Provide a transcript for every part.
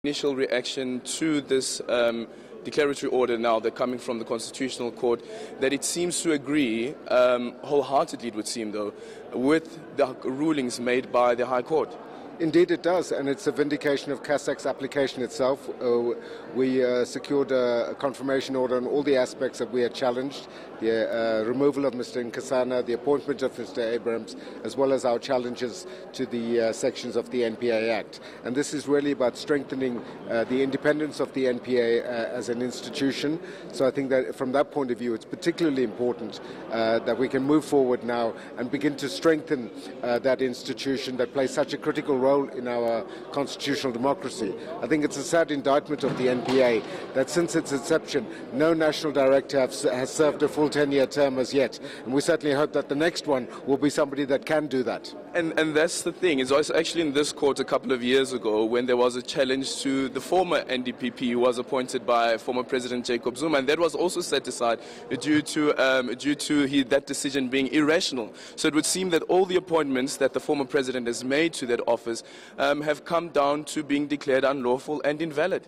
Initial reaction to this declaratory order now that coming from the Constitutional Court, that it seems to agree, wholeheartedly it would seem though, with the rulings made by the High Court. Indeed it does, and it's a vindication of CASAC's application itself. We secured a confirmation order on all the aspects that we had challenged, the removal of Mr. Nxasana, the appointment of Mr. Abrams, as well as our challenges to the sections of the NPA Act. And this is really about strengthening the independence of the NPA as an institution. So I think that from that point of view, it's particularly important that we can move forward now and begin to strengthen that institution that plays such a critical role in our constitutional democracy. I think it's a sad indictment of the NPA that since its inception, no national director has served a full 10-year term as yet. And we certainly hope that the next one will be somebody that can do that. And that's the thing. It was actually in this court a couple of years ago when there was a challenge to the former NDPP who was appointed by former President Jacob Zuma, and that was also set aside due to that decision being irrational. So it would seem that all the appointments that the former president has made to that office have come down to being declared unlawful and invalid.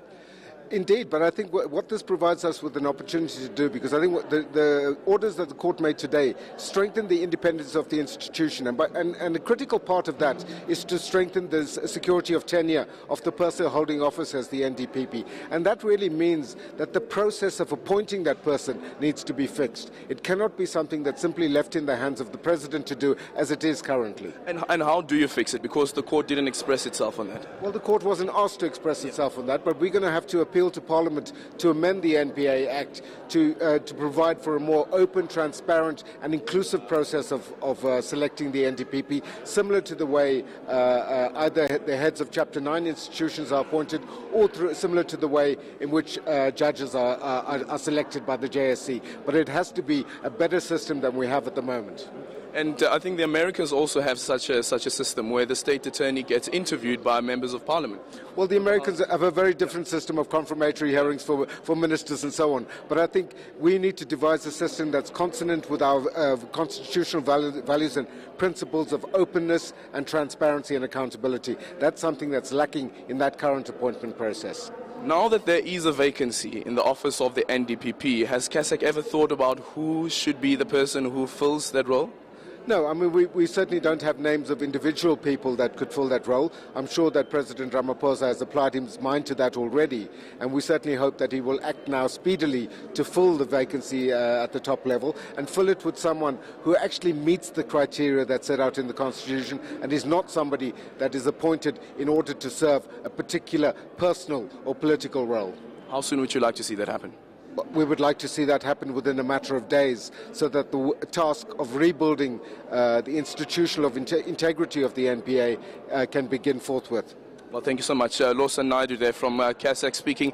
Indeed, but I think what this provides us with an opportunity to do, because I think what the orders that the court made today strengthen the independence of the institution, and a critical part of that is to strengthen the security of tenure of the person holding office as the NDPP. And that really means that the process of appointing that person needs to be fixed. It cannot be something that's simply left in the hands of the president to do as it is currently. And how do you fix it? Because the court didn't express itself on that. Well, the court wasn't asked to express itself on that, but we're going to have to appeal to Parliament to amend the NPA Act to provide for a more open, transparent and inclusive process of selecting the NDPP, similar to the way either the heads of Chapter 9 institutions are appointed, or similar to the way in which judges are selected by the JSC. But it has to be a better system than we have at the moment. And I think the Americans also have such a system where the state attorney gets interviewed by members of parliament. Well, the Americans have a very different system of confirmatory hearings for ministers and so on. But I think we need to devise a system that's consonant with our constitutional values and principles of openness and transparency and accountability. That's something that's lacking in that current appointment process. Now that there is a vacancy in the office of the NDPP, has CASAC ever thought about who should be the person who fills that role? No, I mean, we certainly don't have names of individual people that could fill that role. I'm sure that President Ramaphosa has applied his mind to that already, and we certainly hope that he will act now speedily to fill the vacancy at the top level and fill it with someone who actually meets the criteria that's set out in the Constitution and is not somebody that is appointed in order to serve a particular personal or political role. How soon would you like to see that happen? We would like to see that happen within a matter of days, so that the task of rebuilding the institutional integrity of the NPA can begin forthwith. Well, thank you so much. Lawson Naidoo there from CASAC speaking.